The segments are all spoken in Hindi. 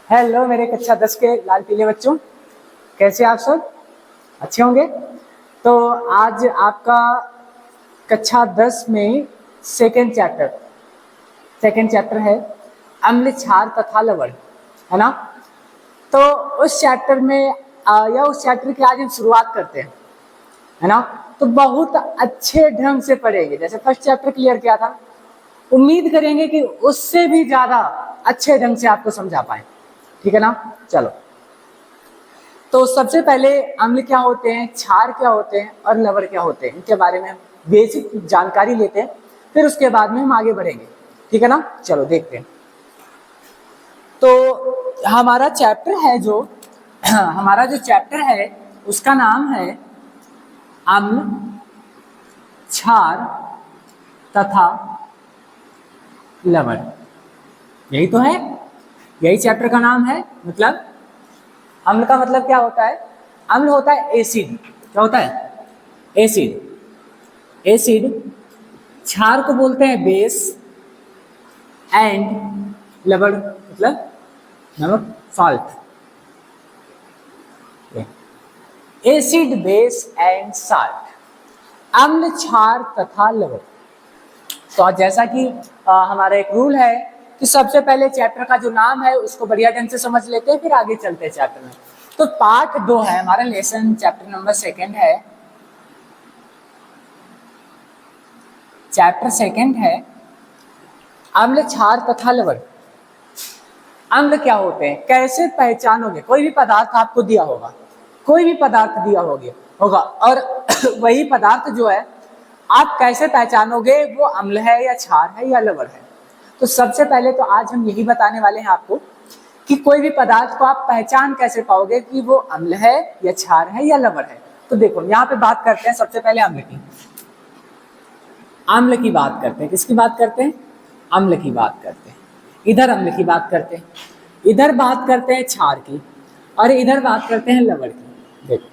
हेलो मेरे कक्षा 10 के लाल पीले बच्चों, कैसे आप सब? अच्छे होंगे। तो आज आपका कक्षा 10 में सेकेंड चैप्टर है अम्ल, क्षार तथा लवण, है ना। तो उस चैप्टर में या उस चैप्टर की आज हम शुरुआत करते हैं, है ना। तो बहुत अच्छे ढंग से पढ़ेंगे, जैसे फर्स्ट चैप्टर क्लियर किया था, उम्मीद करेंगे कि उससे भी ज्यादा अच्छे ढंग से आपको समझा पाए, ठीक है ना। चलो, तो सबसे पहले अम्ल क्या होते हैं, क्षार क्या होते हैं और लवण क्या होते हैं, इनके बारे में हम बेसिक जानकारी लेते हैं, फिर उसके बाद में हम आगे बढ़ेंगे, ठीक है ना। चलो देखते हैं। तो हमारा चैप्टर है जो हमारा जो चैप्टर है उसका नाम है अम्ल, क्षार तथा लवण। यही तो है, यही चैप्टर का नाम है। मतलब अम्ल का मतलब क्या होता है? अम्ल होता है एसिड। क्या होता है? एसिड। क्षार को बोलते हैं बेस, एंड लवण मतलब नमक, salt. Acid, base and salt, अम्ल, क्षार तथा लवण। तो जैसा कि हमारा एक रूल है कि सबसे पहले चैप्टर का जो नाम है उसको बढ़िया ढंग से समझ लेते हैं, फिर आगे चलते हैं चैप्टर में। तो पार्ट 2 है हमारा, लेसन चैप्टर नंबर 2 है, चैप्टर 2 है अम्ल, क्षार तथा लवण। अम्ल क्या होते हैं, कैसे पहचानोगे? कोई भी पदार्थ आपको दिया होगा, कोई भी पदार्थ दिया होगा और वही पदार्थ जो है आप कैसे पहचानोगे वो अम्ल है या क्षार है या लवण है? तो सबसे पहले तो आज हम यही बताने वाले हैं आपको कि कोई भी पदार्थ को आप पहचान कैसे पाओगे कि वो अम्ल है या क्षार है या लवण है। तो देखो यहाँ पे बात करते हैं सबसे पहले अम्ल की। अम्ल की बात करते हैं, किसकी बात करते हैं? अम्ल की बात करते हैं। इधर अम्ल की बात करते हैं, इधर बात करते हैं क्षार की, और इधर बात करते हैं लवण की। देखो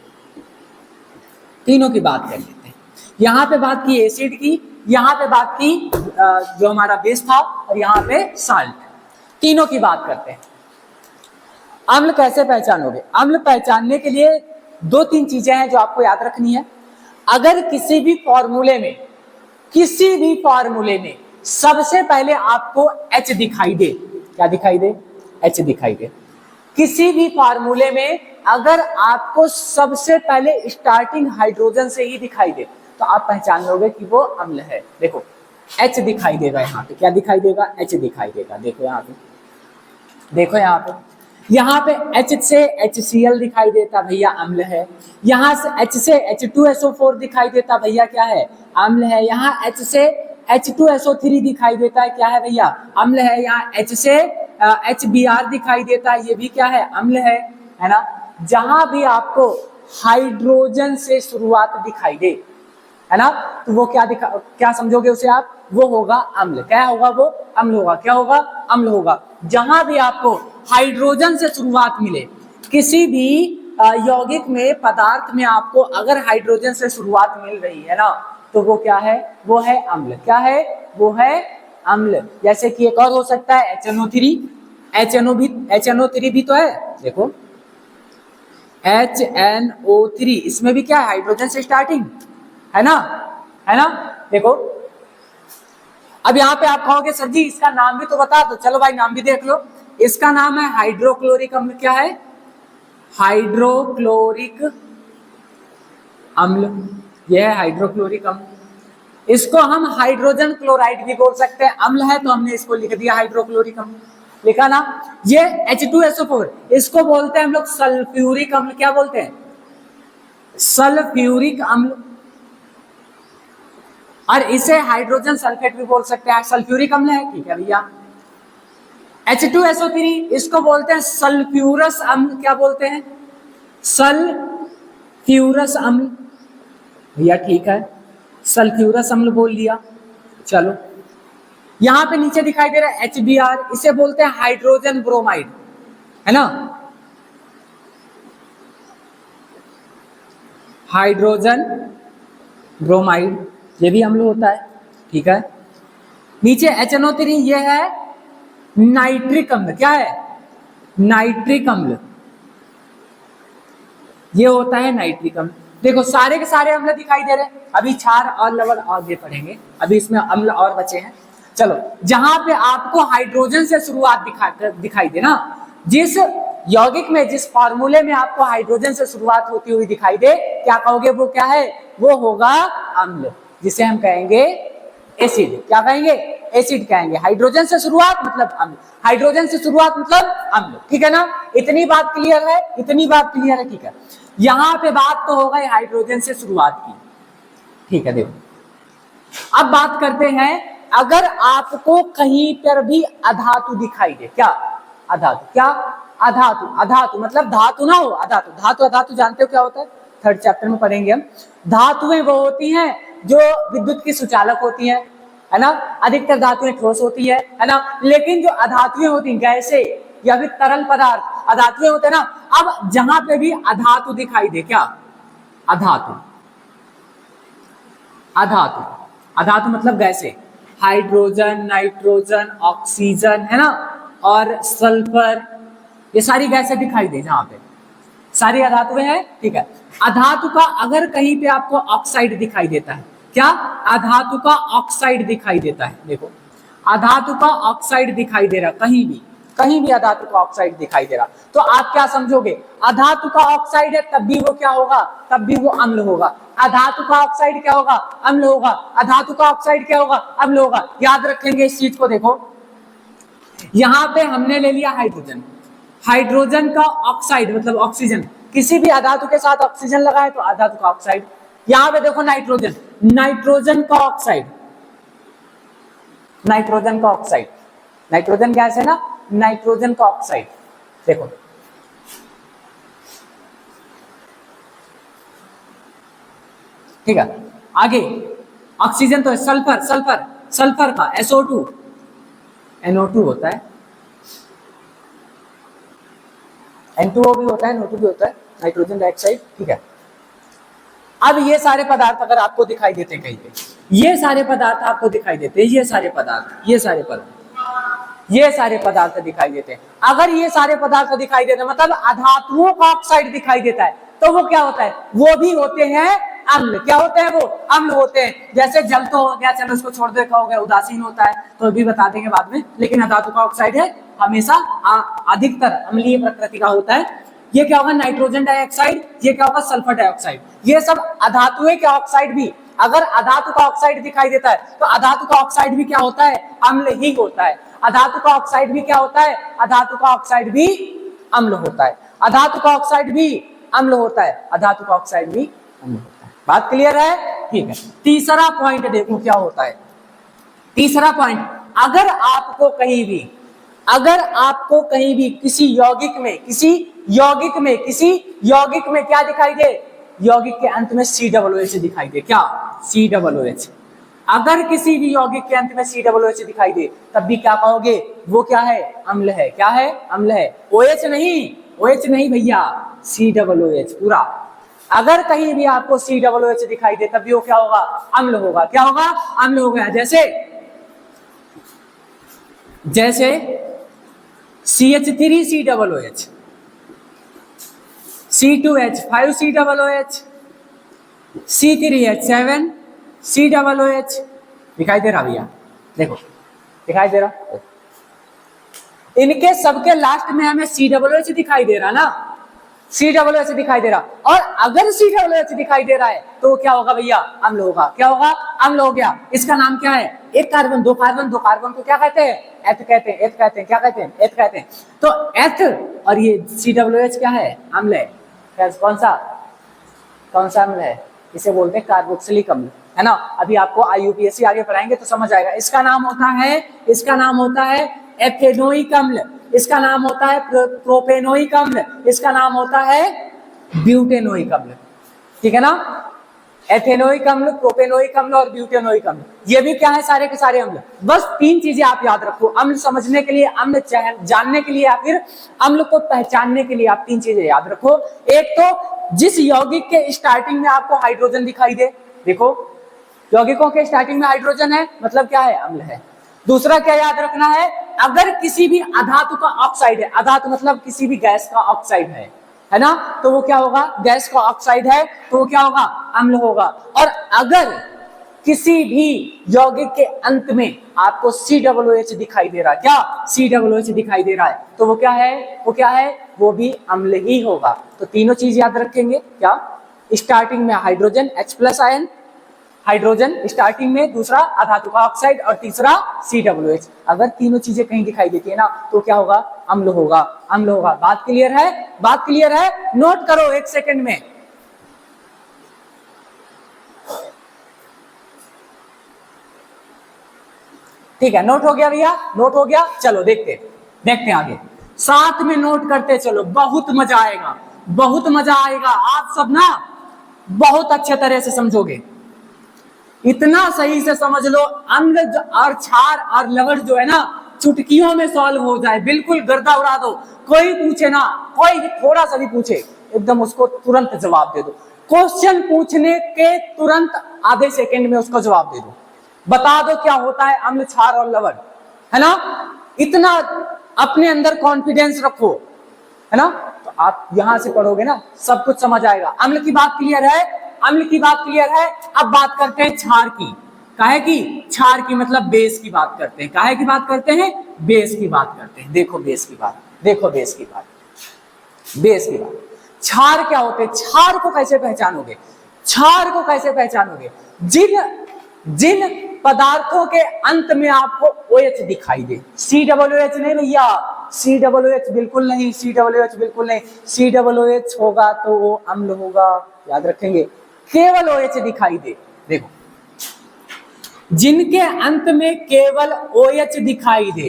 तीनों की बात कर लेते हैं। यहाँ पे बात की एसिड की, यहाँ पे बात की जो हमारा बेस था, और यहाँ पे साल्ट। तीनों की बात करते हैं। अम्ल कैसे पहचानोगे? अम्ल पहचानने के लिए 2-3 चीजें हैं जो आपको याद रखनी है। अगर किसी भी फॉर्मूले में सबसे पहले आपको H दिखाई दे, क्या दिखाई दे? H दिखाई दे। किसी भी फार्मूले में अगर आपको सबसे पहले स्टार्टिंग हाइड्रोजन से ही दिखाई दे तो आप पहचान लोगे कि वो अम्ल है। देखो H दिखाई देगा, यहाँ पे क्या दिखाई देगा? H दिखाई देगा। देखो यहाँ पे H से HCl दिखाई देता, भैया अम्ल है। यहाँ से H से H2SO4 दिखाई देता, भैया क्या है? अम्ल है। यहाँ H से H2SO3 दिखाई देता है, क्या है भैया? अम्ल है। यहाँ H से HBr दिखाई देता है, ये भी क्या है? अम्ल है ना। जहां भी आपको हाइड्रोजन से शुरुआत दिखाई दे, है ना, तो वो क्या समझोगे उसे आप? वो होगा अम्ल। क्या होगा? वो अम्ल होगा। क्या होगा? अम्ल होगा। जहां भी आपको हाइड्रोजन से शुरुआत मिले, किसी भी यौगिक में, पदार्थ में आपको अगर हाइड्रोजन से शुरुआत मिल रही है ना, तो वो क्या है? वो है अम्ल। क्या है? वो है अम्ल। जैसे कि एक और हो सकता है HNO3। HNO3 भी तो है। देखो HNO3, इसमें भी क्या है? हाइड्रोजन से स्टार्टिंग, है ना। देखो अब यहाँ पे आप कहोगे सर जी इसका नाम भी तो बता दो। चलो भाई नाम भी देख लो। इसका नाम है हाइड्रोक्लोरिक अम्ल। क्या है? हाइड्रोक्लोरिक अम्ल। यह है हाइड्रोक्लोरिक अम्ल। इसको हम हाइड्रोजन क्लोराइड भी बोल सकते हैं। अम्ल है तो हमने इसको लिख दिया हाइड्रोक्लोरिक अम्ल, लिखा ना। ये H2SO4, इसको बोलते हैं हम लोग सल्फ्यूरिक अम्ल। क्या बोलते हैं? सल्फ्यूरिक अम्ल। और इसे हाइड्रोजन सल्फेट भी बोल सकते हैं। सल्फ्यूरिक अम्ल है, ठीक है भैया। H2SO3, इसको बोलते हैं सल्फ्यूरस अम्ल। क्या बोलते हैं? सल्फ्यूरस अम्ल, भैया ठीक है, सल्फ्यूरस अम्ल बोल लिया। चलो यहां पे नीचे दिखाई दे रहा है HBr, इसे बोलते हैं हाइड्रोजन ब्रोमाइड, है ना। हाइड्रोजन ब्रोमाइड, ये भी अम्ल होता है, ठीक है। नीचे HNO3, ये है नाइट्रिक अम्ल। क्या है? नाइट्रिक अम्ल, ये होता है नाइट्रिक अम्ल। देखो सारे के सारे अम्ल दिखाई दे रहे हैं, अभी क्षार और लवण आगे पढ़ेंगे, अभी इसमें अम्ल और बचे हैं। चलो जहां पे आपको हाइड्रोजन से शुरुआत दिखाई दे ना, जिस यौगिक में, जिस फॉर्मूले में आपको हाइड्रोजन से शुरुआत होती हुई दिखाई दे, क्या कहोगे, वो क्या है, वो होगा अम्ल, जिसे हम कहेंगे एसिड। क्या कहेंगे, एसिड कहेंगे। हाइड्रोजन से शुरुआत मतलब अम्ल, हाइड्रोजन से शुरुआत मतलब अम्ल, ठीक है ना। इतनी बात क्लियर है, इतनी बात क्लियर है, ठीक है। यहां पे बात तो हो गई हाइड्रोजन से शुरुआत की, ठीक है। देखो अब बात करते हैं, अगर आपको कहीं पर भी अधातु दिखाई दे, क्या अधातु, क्या अधातु, अधातु मतलब धातु ना हो, अधातु, धातु अधातु जानते हो क्या होता है, थर्ड चैप्टर में पढ़ेंगे हम। धातुएं वो होती हैं जो विद्युत की सुचालक होती हैं, है ना। अधिकतर धातुएं ठोस होती है ना, लेकिन जो अधातुएं होती हैं, गैसे या फिर तरल पदार्थ अधातुएं होते हैं ना। अब जहां पे भी अधातु दिखाई दे, क्या अधातु, अधातु, अधातु मतलब गैसे, हाइड्रोजन, नाइट्रोजन, ऑक्सीजन, है ना, और सल्फर, ये सारी गैसें दिखाई दे, जहां पे सारी अधातुएं हैं, ठीक है। अधातु का अगर कहीं पे आपको ऑक्साइड दिखाई देता है, क्या अधातु का ऑक्साइड दिखाई देता है, देखो अधातु का ऑक्साइड दिखाई दे रहा, कहीं भी, कहीं भी अधातु का ऑक्साइड दिखाई दे रहा, तो आप क्या समझोगे, अधातु का ऑक्साइड है, तब भी वो क्या होगा, तब भी वो अम्ल होगा। अधातु का ऑक्साइड क्या होगा, अम्ल होगा। अधातु का ऑक्साइड क्या होगा, अम्ल होगा। याद रखेंगे इस चीज को। देखो यहां पे हमने ले लिया हाइड्रोजन, हाइड्रोजन का ऑक्साइड मतलब ऑक्सीजन, किसी भी अधातु के साथ ऑक्सीजन लगाए तो अधातु का ऑक्साइड। यहां पे देखो नाइट्रोजन, नाइट्रोजन का ऑक्साइड, नाइट्रोजन का ऑक्साइड, नाइट्रोजन गैस है ना, नाइट्रोजन का ऑक्साइड, देखो ठीक है। आगे ऑक्सीजन तो है, सल्फर, सल्फर, सल्फर का SO2, NO2 होता है, N2O भी होता है, NO2 भी होता है, नाइट्रोजन डाइऑक्साइड, ठीक है। अब ये सारे पदार्थ अगर आपको दिखाई देते कहीं पे, ये सारे पदार्थ आपको दिखाई देते, ये सारे पदार्थ, ये सारे पदार्थ, ये सारे पदार्थ दिखाई देते हैं। अगर ये सारे पदार्थ दिखाई देते मतलब अधातुओं का ऑक्साइड दिखाई देता है, तो वो क्या होता है, वो भी होते हैं अम्ल। क्या होते हैं वो, अम्ल होते हैं। जैसे जल तो हो गया, चलो उसको छोड़ दे, हो गया उदासीन होता है, तो भी बता देंगे बाद में, लेकिन अधातु का ऑक्साइड है हमेशा अधिकतर अम्लीय प्रकृति का होता है। ये क्या होगा, नाइट्रोजन डाइऑक्साइड, ये क्या होगा, सल्फर डाइऑक्साइड, ये सब अधातुएं के ऑक्साइड भी। अगर अधातु का ऑक्साइड दिखाई देता है तो अधातु का ऑक्साइड भी क्या होता है, अम्ल ही होता है। अधातु का ऑक्साइड भी क्या होता है, अधातु का ऑक्साइड भी अम्ल होता है। अधातु का ऑक्साइड भी अम्ल होता है, अधातु का ऑक्साइड भी अम्ल होता है। बात क्लियर है, ठीक है। तीसरा पॉइंट देखो क्या होता है, तीसरा पॉइंट, अगर आपको कहीं भी, अगर आपको कहीं भी किसी यौगिक में, किसी यौगिक में, किसी यौगिक में क्या दिखाई दे, यौगिक के अंत में COOH दिखाई दे, क्या COOH, अगर किसी भी यौगिक के अंत में COOH दिखाई दे तब भी क्या कहोगे, वो क्या है, अम्ल है। क्या है, अम्ल है। OH नहीं, OH नहीं भैया, COOH पूरा। अगर कहीं भी आपको COOH दिखाई दे तब भी वो क्या होगा, अम्ल होगा। क्या होगा, अम्ल हो गया। जैसे जैसे CH3COOH, C2H5COOH, C3H7COOH, दिखाई दे रहा भैया, देखो दिखाई दे रहा। इनके सबके लास्ट में हमें COOH दिखाई दे रहा ना, COOH दिखाई दे रहा। और अगर COOH दिखाई दे रहा है तो क्या होगा भैया, अम्ल होगा। क्या होगा, अम्ल हो गया। इसका नाम क्या है, एक कार्बन, दो कार्बन, दो कार्बन को क्या कहते हैं, एथ कहते हैं, एथ कहते हैं, क्या कहते हैं, एथ कहते हैं। तो एथ और ये COOH क्या है, अम्ल है। कौन सा, कौन सा अम्ल है, इसे बोलते हैं कार्बोक्सिलिक अम्ल, है ना। अभी आपको IUPAC आगे पढ़ाएंगे तो समझ आएगा। इसका नाम होता है, इसका नाम होता है एथेनोइक अम्ल, इसका नाम होता है प्रोपेनोइक अम्ल, इसका नाम होता है ब्यूटेनोइक अम्ल, ठीक है ना। एथेनोइक अम्ल, प्रोपेनोइक अम्ल और ब्यूटेनोइक अम्ल, ये भी क्या है, सारे के सारे अम्ल। बस तीन चीजें आप याद रखो अम्ल समझने के लिए, अम्ल जानने के लिए, या फिर अम्ल को पहचानने के लिए आप तीन चीजें याद रखो। एक तो जिस यौगिक के स्टार्टिंग में आपको हाइड्रोजन दिखाई दे, देखो यौगिकों के स्टार्टिंग में हाइड्रोजन है मतलब क्या है, अम्ल है। दूसरा क्या याद रखना है, अगर किसी भी अधातु का ऑक्साइड है, अधातु मतलब किसी भी गैस का ऑक्साइड है ना, तो वो क्या होगा, गैस का ऑक्साइड है तो वो क्या होगा, अम्ल होगा। और अगर किसी भी यौगिक के अंत में आपको COOH दिखाई दे रहा है, क्या COOH दिखाई दे रहा है, तो वो क्या है, वो क्या है, वो भी अम्ल ही होगा। तो तीनों चीज याद रखेंगे, क्या, स्टार्टिंग में hydrogen H+ ion, hydrogen starting में, दूसरा अधातु का ऑक्साइड और तीसरा COOH। अगर तीनों चीजें कहीं दिखाई देती है ना तो क्या होगा, अम्ल होगा, अम्ल होगा। बात क्लियर है, बात क्लियर है, नोट करो 1 सेकंड में। ठीक है, नोट हो गया भैया, नोट हो गया। चलो देखते देखते आगे, साथ में नोट करते चलो, बहुत मजा आएगा, बहुत मजा आएगा। आप सब ना बहुत अच्छे तरह से समझोगे, इतना सही से समझ लो, अम्ल और क्षार और लवण जो है ना चुटकियों में सॉल्व हो जाए, बिल्कुल गर्दा उड़ा दो। कोई पूछे ना, कोई थोड़ा सा भी पूछे, एकदम उसको तुरंत जवाब दे दो। क्वेश्चन पूछने के तुरंत आधे सेकंड में उसका जवाब दे दो, बता दो क्या होता है अम्ल, क्षार और लवण, है ना। इतना अपने अंदर कॉन्फिडेंस रखो, है ना, तो आप यहां से पढ़ोगे ना सब कुछ समझ आएगा। अम्ल की बात क्लियर है, अम्ल की बात क्लियर है। अब बात करते हैं क्षार की, काहे की, क्षार की मतलब बेस की बात करते हैं, काहे की बात करते हैं, बेस की बात करते हैं। देखो बेस की बात, देखो बेस की बात, बेस की बात। क्षार क्या होते हैं, क्षार को कैसे पहचानोगे, क्षार को कैसे पहचानोगे, जिन पदार्थों के अंत में आपको OH दिखाई दे, COOH नहीं भैया, COOH बिल्कुल नहीं, COOH बिल्कुल नहीं, COOH होगा तो वो अम्ल होगा, याद रखेंगे। केवल OH दिखाई दे, देखो जिनके अंत में केवल OH दिखाई दे,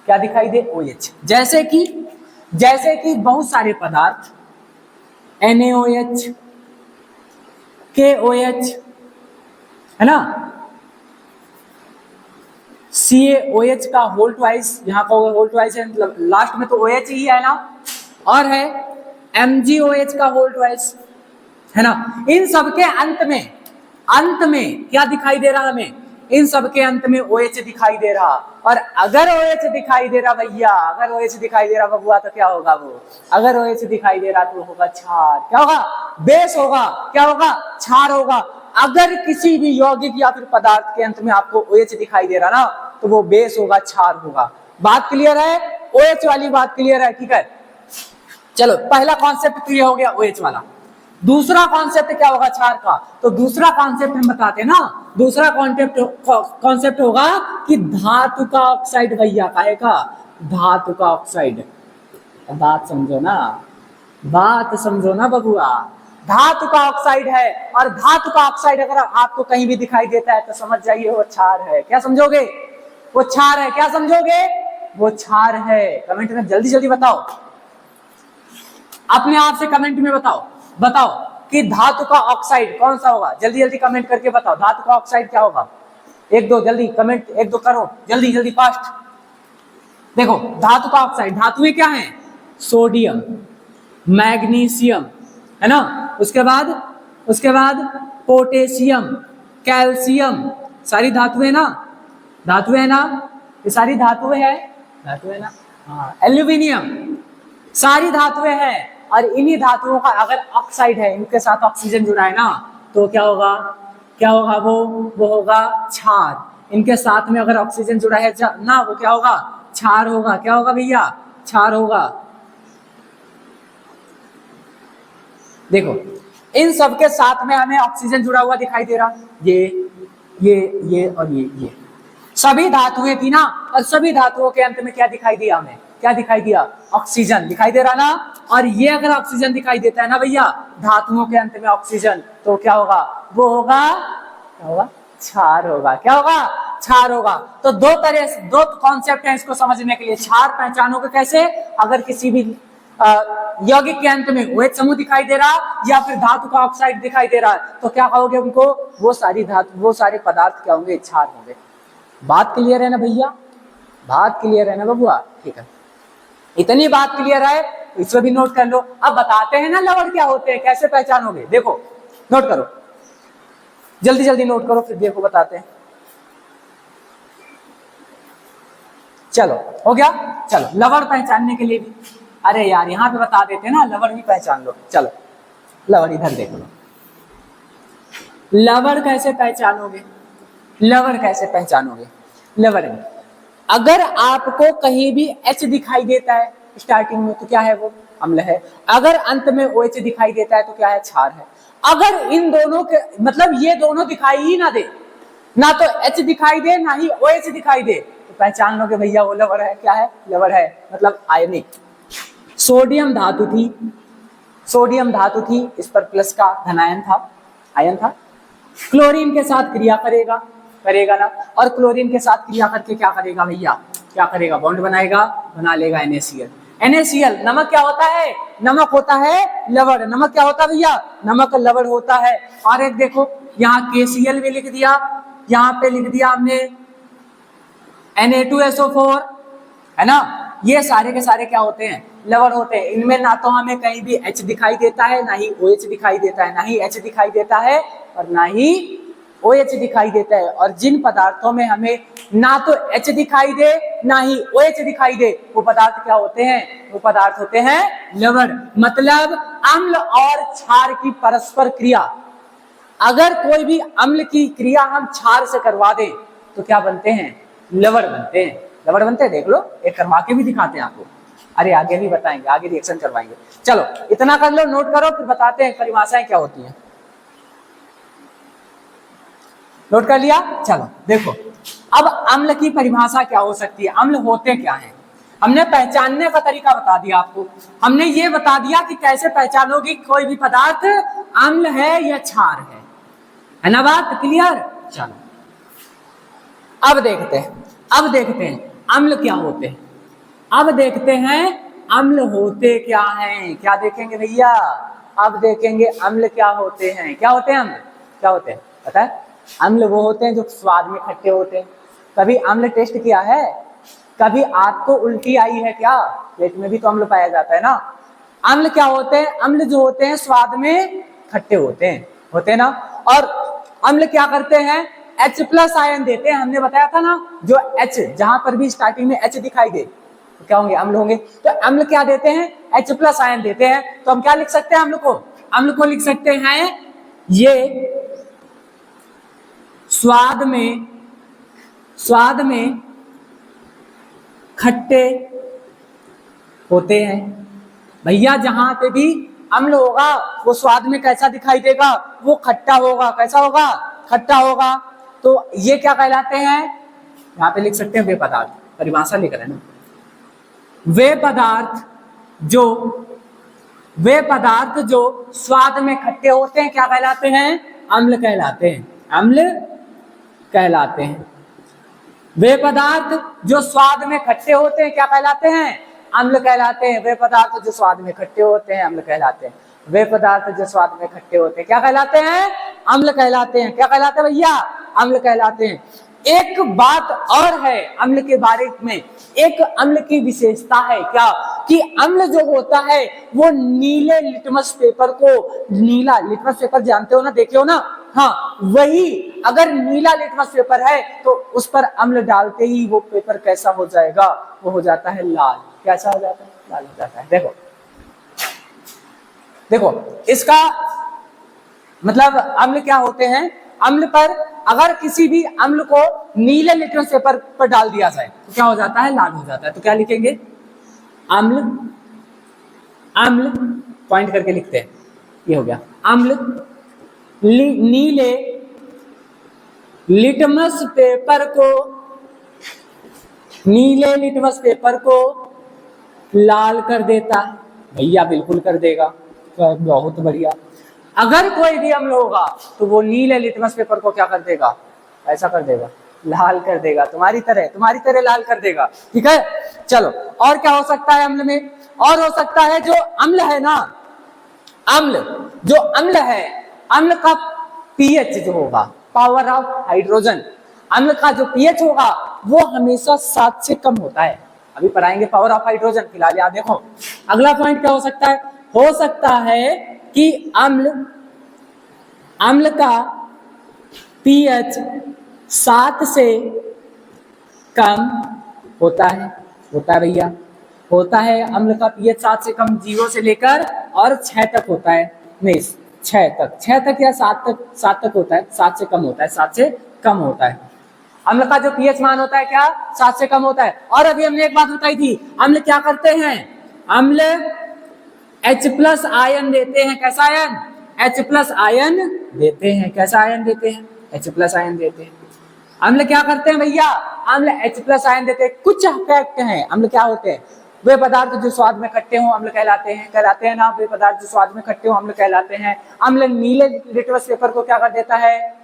क्या दिखाई दे, OH। जैसे कि बहुत सारे पदार्थ, NaOH, KOH, है ना, CaOH का होल ट्वाइस, यहाँ का होल ट्वाइस है, मतलब लास्ट में तो OH ही है ना, और है MgOH का होल ट्वाइस, है ना। इन सबके अंत में क्या दिखाई दे रहा हमें, इन सबके अंत में OH दिखाई दे रहा। और अगर OH दिखाई दे रहा भैया, अगर OH दिखाई दे रहा बबुआ, तो क्या होगा वो, अगर OH दिखाई दे रहा तो होगा क्षार, क्या होगा, बेस होगा, क्या होगा, क्षार होगा। अगर किसी भी यौगिक या फिर पदार्थ के अंत में आपको OH दिखाई दे रहा ना तो वो बेस होगा, क्षार होगा। बात क्लियर है, OH वाली बात क्लियर है, ठीक है। चलो पहला कॉन्सेप्ट क्लियर हो गया OH वाला। दूसरा कॉन्सेप्ट क्या होगा क्षार का, तो दूसरा कॉन्सेप्ट हम बताते हैं ना, दूसरा कॉन्सेप्ट होगा कि धातु का ऑक्साइड भैया, काहे का, धातु का ऑक्साइड। बात समझो ना, बात समझो ना बबुआ, धातु का ऑक्साइड है, और धातु का ऑक्साइड अगर आपको कहीं भी दिखाई देता है तो समझ जाइए वो क्षार है। क्या समझोगे, वो क्षार है, क्या समझोगे, वो क्षार है। कमेंट में जल्दी जल्दी बताओ, अपने आप से कमेंट में बताओ, बताओ कि धातु का ऑक्साइड कौन सा होगा, जल्दी जल्दी कमेंट करके बताओ, धातु का ऑक्साइड क्या होगा। एक दो जल्दी कमेंट, एक दो करो, जल्दी जल्दी फास्ट। देखो धातु का ऑक्साइड, धातुएं क्या हैं, सोडियम, मैग्नीशियम, है ना, उसके बाद पोटेशियम, कैल्शियम, सारी धातुएं ना, धातुएं ना, ये सारी धातुएं है ना, हाँ, एल्यूमिनियम, सारी धातुएं हैं। और इन्हीं धातुओं का अगर ऑक्साइड है, इनके साथ ऑक्सीजन जुड़ा है ना, तो क्या होगा, क्या होगा, वो होगा क्षार। इनके साथ में अगर ऑक्सीजन जुड़ा है ना, वो क्या होगा, क्षार होगा। क्या होगा भैया, क्षार होगा। देखो इन सबके साथ में हमें ऑक्सीजन जुड़ा हुआ दिखाई दे रहा, ये और ये सभी धातुएं थी ना, और सभी धातुओं के अंत में क्या दिखाई दिया हमें, क्या दिखाई दिया, ऑक्सीजन दिखाई दे रहा ना। और ये अगर ऑक्सीजन दिखाई देता है ना भैया, धातुओं के अंत में ऑक्सीजन, तो क्या होगा, वो होगा, क्या होगा, क्षार होगा। क्या होगा, क्षार होगा। तो दो तरह से, दो कॉन्सेप्ट है इसको समझने के लिए। क्षार पहचानोगे कैसे, अगर किसी भी यौगिक के अंत में OH समूह दिखाई दे रहा या फिर धातु का ऑक्साइड दिखाई दे रहा है, तो क्या कहोगे उनको, वो सारी धातु, वो सारे पदार्थ क्या होंगे, क्षार होंगे। बात क्लियर है ना भैया, बात क्लियर है ना बबुआ, ठीक है। इतनी बात क्लियर है, इसमें भी नोट कर लो। अब बताते हैं ना लवण क्या होते हैं, कैसे पहचानोगे, देखो नोट करो, जल्दी जल्दी नोट करो, फिर देखो बताते हैं। चलो हो गया। चलो लवण पहचानने के लिए भी, अरे यार यहाँ पे बता देते ना, लवण भी पहचान लो। चलो लवण इधर देख लो, लवण कैसे पहचानोगे, लवण कैसे पहचानोगे? लवण में अगर आपको कहीं भी H दिखाई देता है स्टार्टिंग में तो क्या है, वो अम्ल है। अगर अंत में OH दिखाई देता है तो क्या है, क्षार है। अगर इन दोनों के मतलब ये दोनों दिखाई ही ना दे, ना तो H दिखाई दे ना ही OH दिखाई दे, तो पहचान लो कि भैया वो लवण है। क्या है, लवण है, मतलब आयनिक। सोडियम धातु थी, सोडियम धातु थी, इस पर प्लस का धनायन था, आयन था। क्लोरीन के साथ क्रिया करेगा, करेगा ना, और क्लोरीन के साथ क्रिया करके क्या करेगा भैया, क्या करेगा, बॉन्ड बनाएगा, बना लेगा NaCl। NaCl नमक क्या होता है, नमक होता है लवण। नमक क्या होता है भैया, नमक लवण होता है। और एक देखो यहाँ KCl भी लिख दिया, यहाँ पे लिख दिया हमने Na2SO4, है ना। ये सारे के सारे क्या होते हैं, लवण होते हैं। इनमें ना तो हमें कहीं भी H दिखाई देता है, ना ही OH दिखाई देता है, ना ही H दिखाई देता है और ना ही OH दिखाई देता है। और जिन पदार्थों में हमें ना तो H दिखाई दे ना ही OH दिखाई दे, वो पदार्थ क्या होते हैं, वो पदार्थ होते हैं लवण। मतलब अम्ल और क्षार की परस्पर क्रिया, अगर कोई भी अम्ल की क्रिया हम क्षार से करवा दें तो क्या बनते हैं, लवण बनते हैं। लवण बनते हैं, देख लो, एक करवा के भी दिखाते हैं आपको। अरे आगे भी बताएंगे, आगे रिएक्शन करवाएंगे। चलो इतना कर लो, नोट करो, फिर बताते हैं परिभाषाएं क्या होती हैं। नोट कर लिया? चलो देखो, अब अम्ल की परिभाषा क्या हो सकती है, अम्ल होते क्या हैं। हमने पहचानने का तरीका बता दिया आपको, हमने ये बता दिया कि कैसे पहचानोगे कोई भी पदार्थ अम्ल है या क्षार है ना, बात क्लियर। चलो अब देखते हैं, अब देखते हैं अम्ल क्या होते हैं। अब देखते हैं अम्ल होते क्या हैं, क्या देखेंगे भैया, अब देखेंगे अम्ल क्या होते हैं। क्या होते हैं अम्ल, क्या होते हैं पता है? अम्ल वो होते हैं जो स्वाद में खट्टे होते हैं। कभी अम्ल टेस्ट किया है, कभी आपको उल्टी आई है क्या, पेट में भी तो अम्ल पाया जाता है ना। अम्ल क्या होते हैं, अम्ल जो होते हैं स्वाद में खट्टे होते हैं ना। और अम्ल क्या करते हैं, H+ आयन देते हैं। हमने बताया था ना, जो H जहां पर भी स्टार्टिंग में H दिखाई दे तो क्या होंगे, अम्ल होंगे। तो अम्ल क्या देते हैं, H+ आयन देते हैं। तो हम क्या लिख सकते हैं, अम्ल को लिख सकते हैं, ये स्वाद में खट्टे होते हैं। भैया जहां पे भी अम्ल होगा वो स्वाद में कैसा दिखाई देगा, वो खट्टा होगा। कैसा होगा, खट्टा होगा। तो ये क्या कहलाते हैं, यहां पे लिख सकते हैं वे पदार्थ, परिभाषा लिख रहे हैं ना, वे पदार्थ जो स्वाद में खट्टे होते हैं क्या कहलाते हैं, अम्ल कहलाते हैं, अम्ल कहलाते हैं। वे पदार्थ जो स्वाद में खट्टे होते हैं क्या कहलाते हैं, अम्ल कहलाते हैं। वे पदार्थ जो स्वाद में खट्टे होते हैं अम्ल कहलाते हैं। वे पदार्थ जो स्वाद में खट्टे होते हैं क्या कहलाते हैं, अम्ल कहलाते हैं। क्या कहलाते हैं भैया, अम्ल कहलाते हैं। एक बात और है अम्ल के बारे में, एक अम्ल की विशेषता है क्या, कि अम्ल जो होता है वो नीले लिटमस पेपर को, नीला लिटमस पेपर जानते हो ना, देखे हो ना, हाँ वही, अगर नीला लिटमस पेपर है तो उस पर अम्ल डालते ही वो पेपर कैसा हो जाएगा, वो हो जाता है लाल। कैसा हो जाता है, लाल हो जाता है। देखो देखो इसका मतलब अम्ल क्या होते हैं, अम्ल पर अगर किसी भी अम्ल को नीले लिटमस पेपर पर डाल दिया जाए तो क्या हो जाता है, लाल हो जाता है। तो क्या लिखेंगे, अम्ल, अम्ल पॉइंट करके लिखते हैं, ये हो गया अम्ल नीले लिटमस पेपर को, नीले लिटमस पेपर को लाल कर देता है। भैया बिल्कुल कर देगा, तो बहुत बढ़िया। अगर कोई भी अम्ल होगा तो वो नीले लिटमस पेपर को क्या कर देगा, ऐसा कर देगा, लाल कर देगा, तुम्हारी तरह लाल कर देगा। ठीक है, चलो और क्या हो सकता है अम्ल में, और हो सकता है जो अम्ल है ना, अम्ल जो अम्ल है, अम्ल का पीएच जो होगा, पावर ऑफ हाइड्रोजन, अम्ल का जो पीएच होगा वो हमेशा 7 से कम होता है। अभी पढ़ाएंगे पावर ऑफ हाइड्रोजन, फिलहाल याद देखो। अगला पॉइंट क्या हो सकता है, हो सकता है कि अम्ल का पीएच 7 से कम होता है भैया, होता है। अम्ल का पीएच 7 से कम, 0 से लेकर और 6 तक होता है, नहीं 6 तक या 7 तक होता है, 7 से कम होता है, 7 से कम होता है। अम्ल का जो पीएच मान होता है क्या, 7 से कम होता है। और अभी हमने एक बात बताई थी, अम्ल क्या करते हैं, अम्ल H+ आयन देते हैं। कैसा आयन, H+ आयन देते हैं। कैसा आयन देते हैं, H+ आयन देते हैं। अम्ल क्या करते हैं भैया, अम्ल H+ आयन देते हैं। कुछ फैक्ट हैं, अम्ल क्या होते हैं, वे पदार्थ जो स्वाद में खट्टे हों अम्ल कहलाते हैं ना, वे पदार्थ जो स्वाद में खट्टे हों अम्ल कहलाते हैं। अम्ल नीले लिटमस पेपर को क्या कर देता है,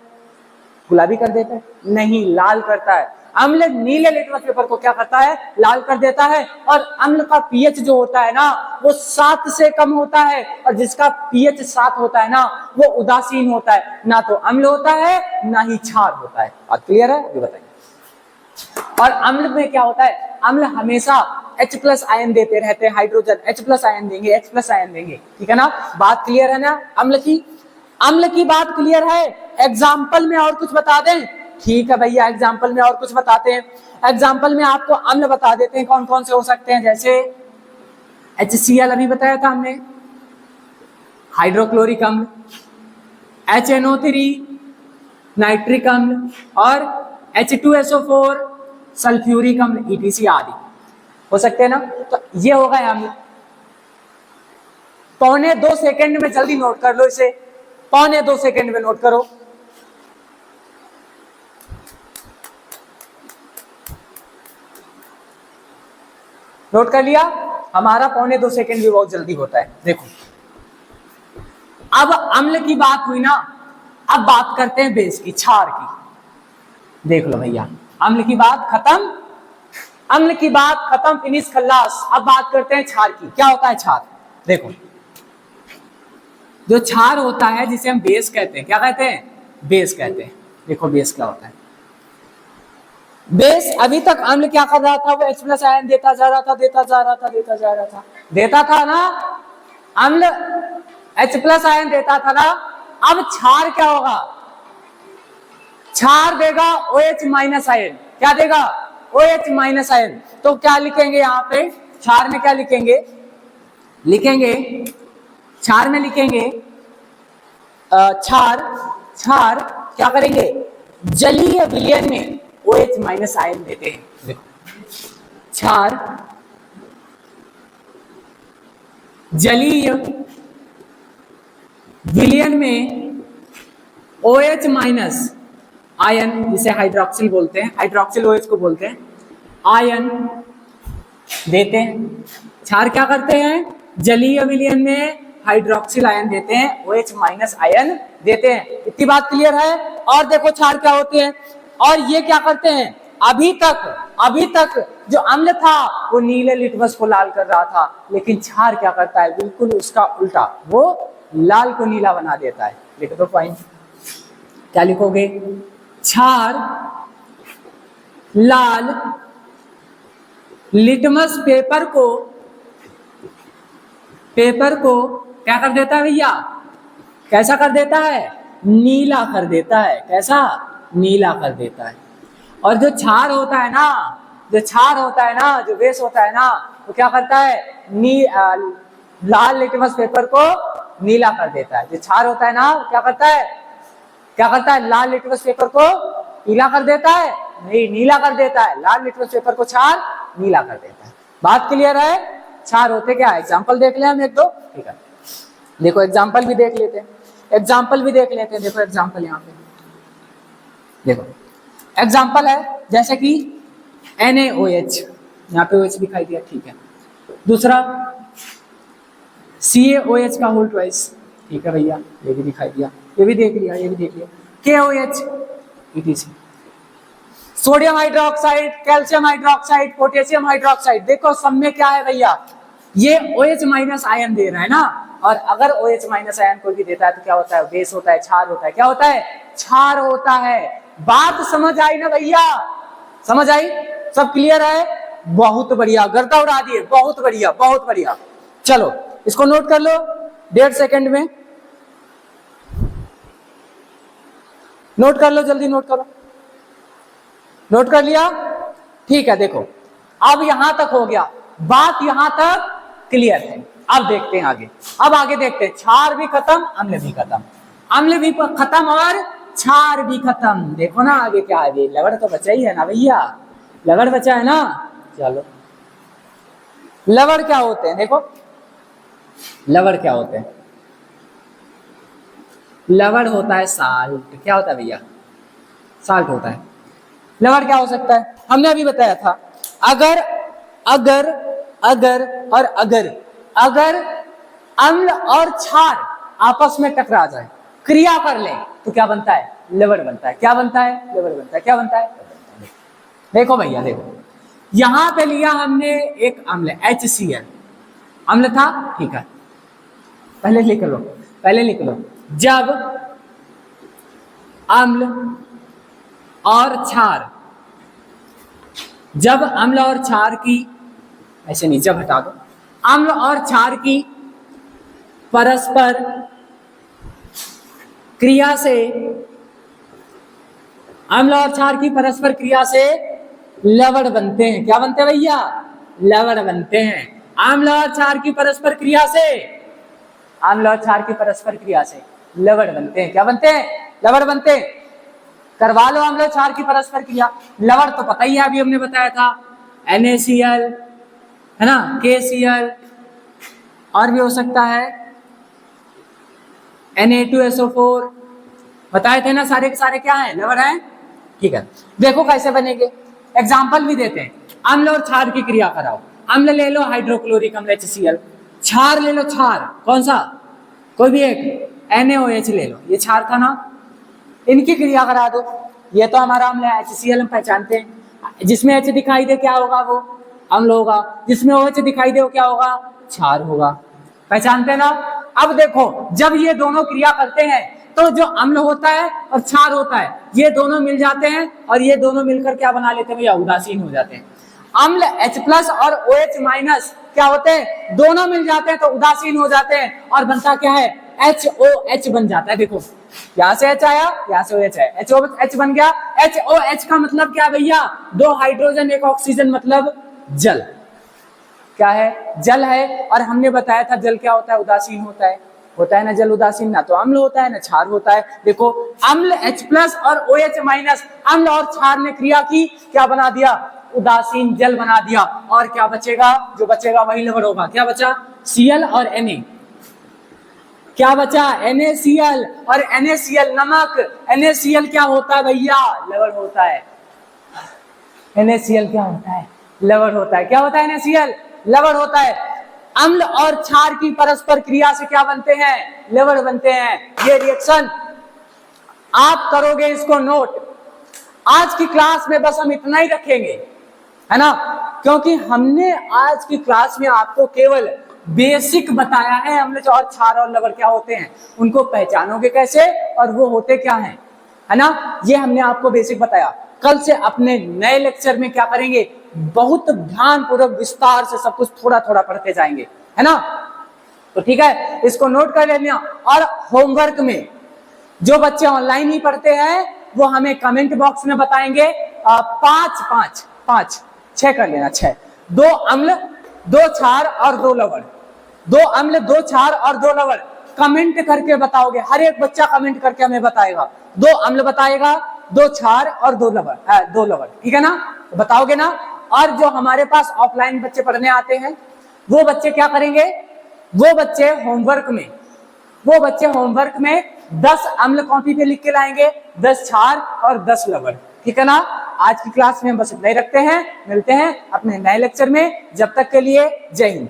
गुलाबी कर देता है, नहीं लाल करता है। अम्ल नीले लिटमस पेपर को क्या करता है, लाल कर देता है। और अम्ल का पीएच जो होता है ना वो 7 से कम होता है, और जिसका पीएच 7 होता है ना वो उदासीन होता है, ना तो अम्ल होता है ना ही क्षार होता है। बात क्लियर है, ये बताइए। और अम्ल में क्या होता है, अम्ल हमेशा H+ आयन देते रहते हैं, हाइड्रोजन H+ आयन देंगे, H+ आयन देंगे, ठीक है ना। बात क्लियर है ना, अम्ल की बात क्लियर है। एग्जाम्पल में और कुछ बता दें, ठीक है भैया, एग्जाम्पल में और कुछ बताते हैं। एग्जाम्पल में आपको अम्ल बता देते हैं कौन कौन से हो सकते हैं, जैसे HCl अभी बताया था हमने, हाइड्रोक्लोरिक अम्ल, HNO3 नाइट्रिक अम्ल, और H2SO4 सल्फ्यूरिक अम्ल, ETC आदि हो सकते हैं ना। तो ये हो गए अम्ल। 1.25 सेकंड में जल्दी नोट कर लो इसे, 1.25 सेकंड में नोट करो। नोट कर लिया, हमारा 1.25 सेकंड भी बहुत जल्दी होता है। देखो अब अम्ल की बात हुई ना, अब बात करते हैं बेस की, क्षार की। देख लो भैया, अम्ल की बात खत्म, अम्ल की बात खत्म, फिनिश खल्लास। अब बात करते हैं क्षार की। क्या होता है क्षार, देखो जो क्षार होता है जिसे हम बेस कहते हैं, क्या कहते हैं, बेस कहते हैं। देखो बेस क्या होता है, बेस अभी तक अम्ल क्या कर रहा था, वो H+ आयन देता जा रहा था, देता था ना, अम्ल H+ आयन देता था ना। अब क्षार क्या होगा, क्षार देगा OH- आयन। क्या देगा, OH- आयन। तो क्या लिखेंगे यहाँ पे, क्षार में क्या लिखेंगे, क्षार में लिखेंगे क्षार क्या करेंगे, जलीय विलयन में OH- आयन देते हैं। देखो क्षार जलीय विलयन में OH- आयन, जिसे हाइड्रोक्सिल बोलते हैं, हाइड्रोक्सिल OH को बोलते हैं, आयन देते हैं। क्षार क्या करते हैं, जलीय विलयन में हाइड्रोक्सिल आयन देते हैं, OH- आयन देते हैं। इतनी बात क्लियर है। और देखो क्षार क्या होते हैं, और ये क्या करते हैं, अभी तक जो अम्ल था वो नीले लिटमस को लाल कर रहा था, लेकिन क्षार क्या करता है, बिल्कुल उसका उल्टा, वो लाल को नीला बना देता है। लिख दो पॉइंट, क्या लिखोगे, क्षार लाल लिटमस पेपर को क्या कर देता है भैया, कैसा कर देता है, नीला कर देता है। कैसा, नीला कर देता है। और जो क्षार होता है ना, जो बेस होता है ना, वो क्या करता है, लाल लिटमस पेपर को नीला कर देता है। जो क्षार होता है ना क्या करता है, लाल लिटमस पेपर को पीला कर देता है, नहीं नीला कर देता है। लाल लिटमस पेपर को क्षार नीला कर देता है। बात क्लियर है, क्षार होते क्या है, एग्जाम्पल देख ले हम एक दो, ठीक है। देखो एग्जाम्पल भी देख लेते हैं, देखो एग्जाम्पल यहाँ पे देखो, एग्जाम्पल है जैसे कि NaOH, यहाँ पे OH दिखाई दिया, ठीक है। दूसरा CaOH का होल ट्वाइस, ठीक है भैया, ये भी दिखाई दिया, ये भी देख लिया, KOH, ETC। Sodium hydroxide, calcium hydroxide, potassium hydroxide, देखो सब में क्या है भैया, ये OH- आयन दे रहा है ना। और अगर OH- आयन कोई भी देता है तो क्या होता है, बेस होता है, क्षार होता है। क्या होता है, क्षार होता है। बात समझ आई ना भैया, समझ आई, सब क्लियर है, बहुत बढ़िया, गर्दा उड़ा दिए, बहुत बढ़िया। चलो इसको नोट कर लो 1.5 सेकंड में, नोट कर लो, जल्दी नोट करो। नोट कर लिया, ठीक है। देखो अब यहां तक हो गया, बात यहां तक क्लियर है। अब देखते हैं आगे, अब आगे देखते हैं, क्षार भी खत्म, अम्ल भी खत्म, अम्ल भी खत्म और क्षार भी खत्म। देखो ना आगे क्या है, लवण तो बचा ही है ना भैया, लवण बचा है ना। चलो लवण क्या होते हैं, देखो लवण क्या होते हैं, लवण होता है साल्ट। क्या होता है भैया, साल्ट होता है। लवण क्या हो सकता है, हमने अभी बताया था, अगर अगर अगर और अगर अम्ल और क्षार आपस में टकरा जाए, क्रिया कर ले, तो क्या बनता है, लवण बनता है। क्या बनता है, लवण बनता है। क्या बनता है, देखो भैया देखो, यहां पे लिया हमने एक अम्ल HCl, अम्ल था, ठीक है, पहले लिख लो, पहले लिख लो, जब अम्ल और क्षार, जब अम्ल और क्षार की, ऐसे नहीं, जब हटा दो, अम्ल और क्षार की परस्पर क्रिया से, अम्ल और क्षार की परस्पर क्रिया से लवण बनते हैं। क्या बनते हैं भैया, लवण बनते हैं। अम्ल और क्षार की परस्पर क्रिया से, अम्ल और क्षार की परस्पर क्रिया से लवण बनते हैं। क्या बनते हैं, लवण बनते हैं। करवा लो अम्ल और क्षार की परस्पर क्रिया। लवण तो पता ही है, अभी हमने बताया था, NaCl है ना, KCl, और भी हो सकता है Na2SO4, बताए थे ना, सारे के सारे क्या है, लवण है। ठीक है, देखो कैसे बनेंगे, एग्जाम्पल भी देते हैं। अम्ल और क्षार की क्रिया कराओ, अम्ल ले लो हाइड्रोक्लोरिक अम्ल HCl, क्षार ले लो, क्षार कौन सा, कोई भी एक, NaOH ले लो, ये क्षार था ना, इनकी क्रिया करा दो। ये तो हमारा अम्ल है, HCl हम पहचानते हैं, जिसमें H दिखाई दे क्या होगा, वो अम्ल होगा, जिसमें OH दिखाई दे वो क्या होगा, क्षार होगा, पहचानते हैं ना। अब देखो, जब ये दोनों क्रिया करते हैं तो जो अम्ल होता है और क्षार होता है, ये दोनों मिल जाते हैं, और ये दोनों मिलकर क्या बना लेते हैं भैया, उदासीन हो जाते हैं। अम्ल H+ और OH- क्या होते हैं, दोनों मिल जाते हैं तो उदासीन हो जाते हैं, और बनता क्या है, HOH बन जाता है। देखो यहां से H आया, यहां से OH है, HOH बन गया। HOH का मतलब क्या भैया, 2 हाइड्रोजन 1 ऑक्सीजन, मतलब जल। क्या है, जल है। और हमने बताया था जल क्या होता है, उदासीन होता है ना जल, उदासीन, ना तो अम्ल होता है ना क्षार होता है। देखो अम्ल H+ और OH-, अम्ल और क्षार ने क्रिया की, क्या बना दिया, उदासीन जल बना दिया। और क्या बचेगा, जो बचेगा वही लवण होगा। क्या बचा, Cl और Na, क्या बचा, NaCl और NaCl, नमक। NaCl क्या होता है भैया, लवण होता है। NaCl क्या होता है, लवण होता है। क्या होता है, NaCl लवण होता है। अम्ल और क्षार की परस्पर क्रिया से क्या बनते हैं, लवण बनते हैं। ये रिएक्शन आप करोगे, इसको नोट। आज की क्लास में बस हम इतना ही रखेंगे, है ना, क्योंकि हमने आज की क्लास में आपको केवल बेसिक बताया है। अम्ल और क्षार और लवण क्या होते हैं, उनको पहचानोगे कैसे, और वो होते क्या हैं, है ना, ये हमने आपको बेसिक बताया। कल से अपने नए लेक्चर में क्या करेंगे, बहुत ध्यानपूर्वक विस्तार से सब कुछ थोड़ा थोड़ा पढ़ते जाएंगे, है ना। तो ठीक है, इसको नोट कर लेना। और होमवर्क में जो बच्चे ऑनलाइन ही पढ़ते हैं वो हमें कमेंट बॉक्स में बताएंगे। 6 कर लेना, 6, 2 अम्ल 2 क्षार और 2 लवण, 2 अम्ल 2 क्षार और 2 लवण, कमेंट करके बताओगे। हर एक बच्चा कमेंट करके हमें बताएगा, 2 अम्ल बताएगा, 2 क्षार और 2 लवण, ठीक है ना, बताओगे ना। और जो हमारे पास ऑफलाइन बच्चे पढ़ने आते हैं वो बच्चे क्या करेंगे, वो बच्चे होमवर्क में 10 अम्ल कॉपी पे लिख के लाएंगे, 10 क्षार और 10 लवण, ठीक है ना। आज की क्लास में हम बस इतना ही रखते हैं, मिलते हैं अपने नए लेक्चर में। जब तक के लिए जय हिंद।